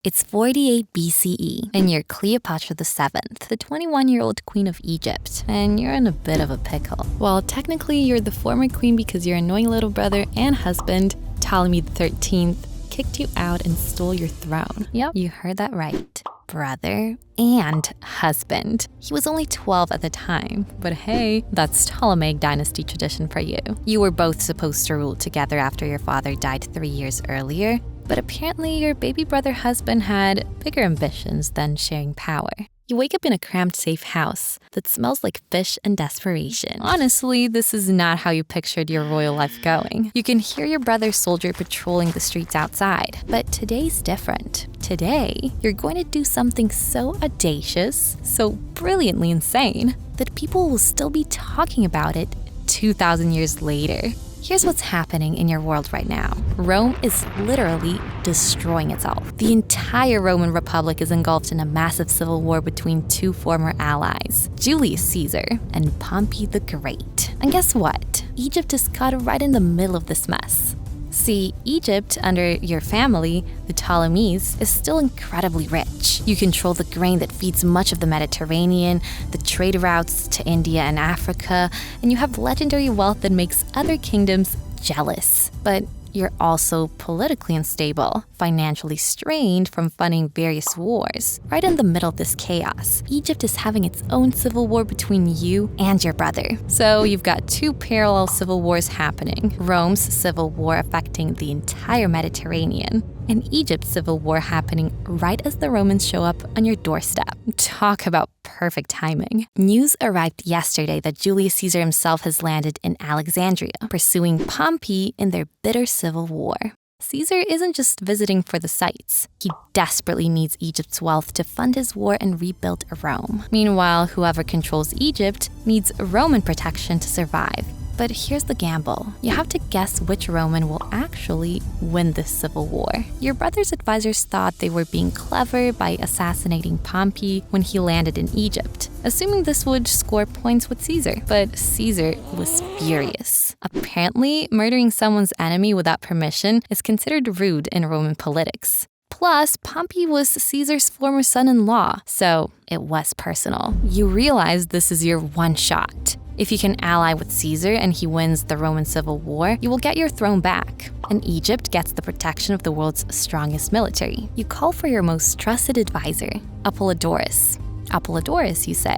It's 48 BCE, and you're Cleopatra VII, the 21-year-old queen of Egypt, and you're in a bit of a pickle. Well, technically, you're the former queen because your annoying little brother and husband, Ptolemy XIII, kicked you out and stole your throne. Yep, you heard that right. Brother and husband. He was only 12 at the time, but hey, that's Ptolemaic dynasty tradition for you. You were both supposed to rule together after your father died 3 years earlier, but apparently your baby brother husband had bigger ambitions than sharing power. You wake up in a cramped, safe house that smells like fish and desperation. Honestly, this is not how you pictured your royal life going. You can hear your brother's soldier patrolling the streets outside. But today's different. Today, you're going to do something so audacious, so brilliantly insane, that people will still be talking about it 2,000 years later. Here's what's happening in your world right now. Rome is literally destroying itself. The entire Roman Republic is engulfed in a massive civil war between two former allies, Julius Caesar and Pompey the Great. And guess what? Egypt is caught right in the middle of this mess. See, Egypt, under your family, the Ptolemies, is still incredibly rich. You control the grain that feeds much of the Mediterranean, the trade routes to India and Africa, and you have legendary wealth that makes other kingdoms jealous. But you're also politically unstable, financially strained from funding various wars. Right in the middle of this chaos, Egypt is having its own civil war between you and your brother. So you've got two parallel civil wars happening. Rome's civil war affecting the entire Mediterranean, and Egypt's civil war happening right as the Romans show up on your doorstep. Talk about perfect timing. News arrived yesterday that Julius Caesar himself has landed in Alexandria, pursuing Pompey in their bitter civil war. Caesar isn't just visiting for the sights. He desperately needs Egypt's wealth to fund his war and rebuild Rome. Meanwhile, whoever controls Egypt needs Roman protection to survive. But here's the gamble. You have to guess which Roman will actually win this civil war. Your brother's advisors thought they were being clever by assassinating Pompey when he landed in Egypt, assuming this would score points with Caesar. But Caesar was furious. Apparently, murdering someone's enemy without permission is considered rude in Roman politics. Plus, Pompey was Caesar's former son-in-law, so it was personal. You realize this is your one shot. If you can ally with Caesar and he wins the Roman Civil War, you will get your throne back, and Egypt gets the protection of the world's strongest military. You call for your most trusted advisor, Apollodorus. Apollodorus, you say,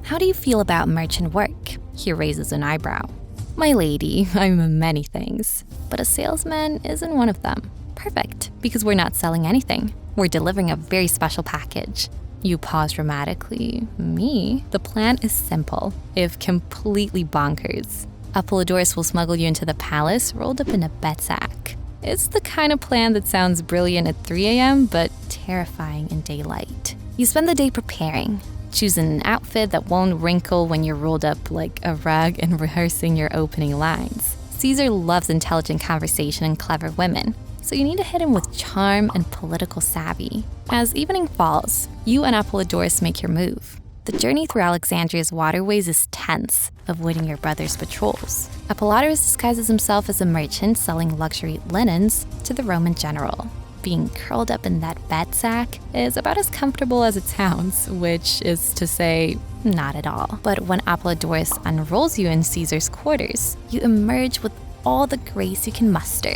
how do you feel about merchant work? He raises an eyebrow. My lady, I'm many things, but a salesman isn't one of them. Perfect, because we're not selling anything. We're delivering a very special package. You pause dramatically. Me? The plan is simple, if completely bonkers. Apollodorus will smuggle you into the palace rolled up in a bed sack. It's the kind of plan that sounds brilliant at 3 a.m., but terrifying in daylight. You spend the day preparing, choosing an outfit that won't wrinkle when you're rolled up like a rug and rehearsing your opening lines. Caesar loves intelligent conversation and clever women, so you need to hit him with charm and political savvy. As evening falls, you and Apollodorus make your move. The journey through Alexandria's waterways is tense, avoiding your brother's patrols. Apollodorus disguises himself as a merchant selling luxury linens to the Roman general. Being curled up in that bed sack is about as comfortable as it sounds, which is to say, not at all. But when Apollodorus unrolls you in Caesar's quarters, you emerge with all the grace you can muster.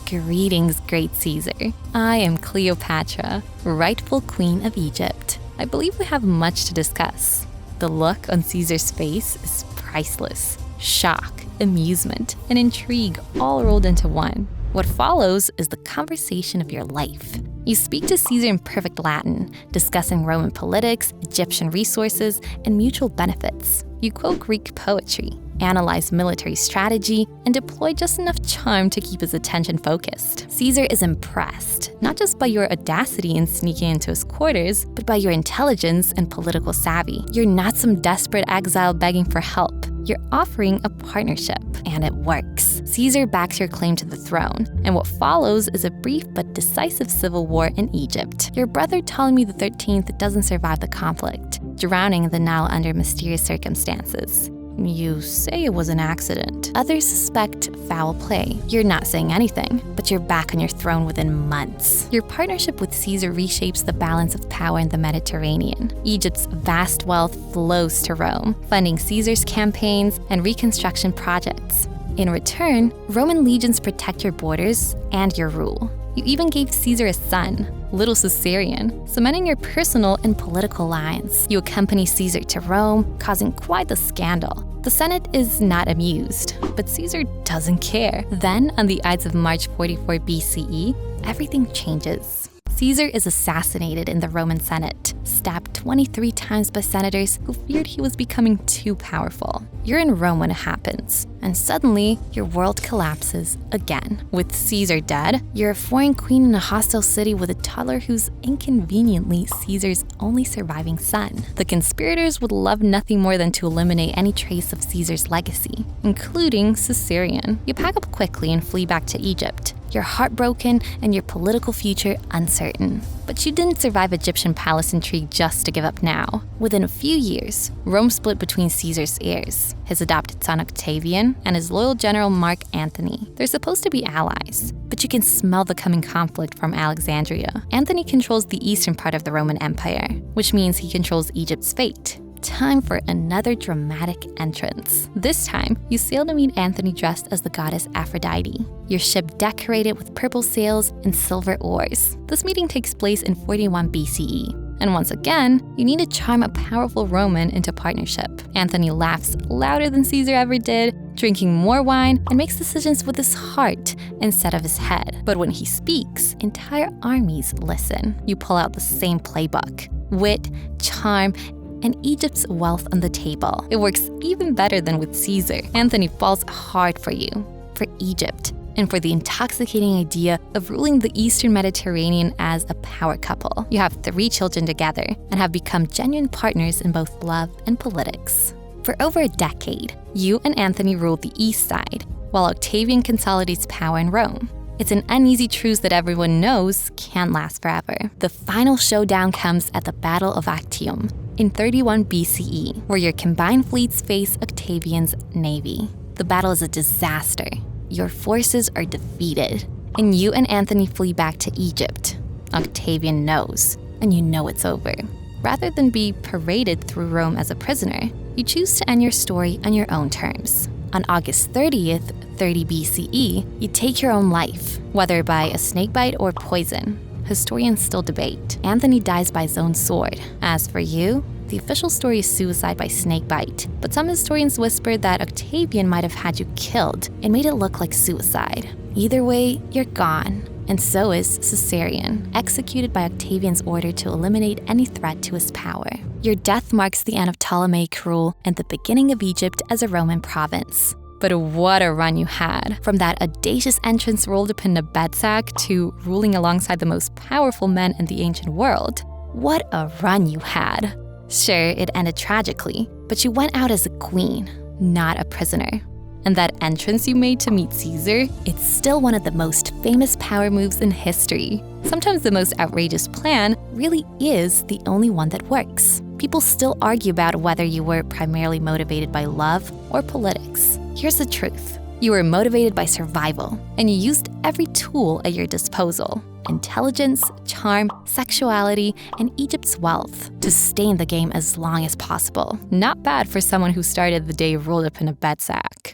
Greetings, great Caesar. I am Cleopatra, rightful queen of Egypt. I believe we have much to discuss. The look on Caesar's face is priceless. Shock, amusement, and intrigue all rolled into one. What follows is the conversation of your life. You speak to Caesar in perfect Latin, discussing Roman politics, Egyptian resources, and mutual benefits. You quote Greek poetry, analyze military strategy, and deploy just enough charm to keep his attention focused. Caesar is impressed, not just by your audacity in sneaking into his quarters, but by your intelligence and political savvy. You're not some desperate exile begging for help. You're offering a partnership, and it works. Caesar backs your claim to the throne, and what follows is a brief but decisive civil war in Egypt. Your brother Ptolemy XIII doesn't survive the conflict, drowning in the Nile under mysterious circumstances. You say it was an accident. Others suspect foul play. You're not saying anything, but you're back on your throne within months. Your partnership with Caesar reshapes the balance of power in the Mediterranean. Egypt's vast wealth flows to Rome, funding Caesar's campaigns and reconstruction projects. In return, Roman legions protect your borders and your rule. You even gave Caesar a son, little Caesarion, cementing your personal and political lines. You accompany Caesar to Rome, causing quite the scandal. The Senate is not amused, but Caesar doesn't care. Then, on the Ides of March 44 BCE, everything changes. Caesar is assassinated in the Roman Senate, stabbed 23 times by senators who feared he was becoming too powerful. You're in Rome when it happens, and suddenly, your world collapses again. With Caesar dead, you're a foreign queen in a hostile city with a toddler who's inconveniently Caesar's only surviving son. The conspirators would love nothing more than to eliminate any trace of Caesar's legacy, including Caesarion. You pack up quickly and flee back to Egypt. You're heartbroken and your political future uncertain. But you didn't survive Egyptian palace intrigue just to give up now. Within a few years, Rome split between Caesar's heirs, his adopted son Octavian and his loyal general Mark Antony. They're supposed to be allies, but you can smell the coming conflict from Alexandria. Antony controls the eastern part of the Roman Empire, which means he controls Egypt's fate. Time for another dramatic entrance. This time, you sail to meet Antony dressed as the goddess Aphrodite. Your ship decorated with purple sails and silver oars. This meeting takes place in 41 BCE. And once again, you need to charm a powerful Roman into partnership. Antony laughs louder than Caesar ever did, drinking more wine, and makes decisions with his heart instead of his head. But when he speaks, entire armies listen. You pull out the same playbook: wit, charm, and Egypt's wealth on the table. It works even better than with Caesar. Antony falls hard for you, for Egypt, and for the intoxicating idea of ruling the Eastern Mediterranean as a power couple. You have 3 children together and have become genuine partners in both love and politics. For over a decade, you and Antony ruled the East side, while Octavian consolidates power in Rome. It's an uneasy truce that everyone knows can't last forever. The final showdown comes at the Battle of Actium in 31 BCE, where your combined fleets face Octavian's navy. The battle is a disaster. Your forces are defeated, and you and Antony flee back to Egypt. Octavian knows, and you know it's over. Rather than be paraded through Rome as a prisoner, you choose to end your story on your own terms. On August 30th, 30 BCE, you take your own life, whether by a snakebite or poison. Historians still debate. Antony dies by his own sword. As for you, the official story is suicide by snakebite, but some historians whisper that Octavian might have had you killed and made it look like suicide. Either way, you're gone. And so is Caesarion, executed by Octavian's order to eliminate any threat to his power. Your death marks the end of Ptolemaic rule and the beginning of Egypt as a Roman province. But what a run you had. From that audacious entrance rolled up in a bedsack to ruling alongside the most powerful men in the ancient world. What a run you had. Sure, it ended tragically, but you went out as a queen, not a prisoner. And that entrance you made to meet Caesar, it's still one of the most famous power moves in history. Sometimes the most outrageous plan really is the only one that works. People still argue about whether you were primarily motivated by love or politics. Here's the truth. You were motivated by survival, and you used every tool at your disposal: intelligence, charm, sexuality, and Egypt's wealth to stay in the game as long as possible. Not bad for someone who started the day rolled up in a bedsack.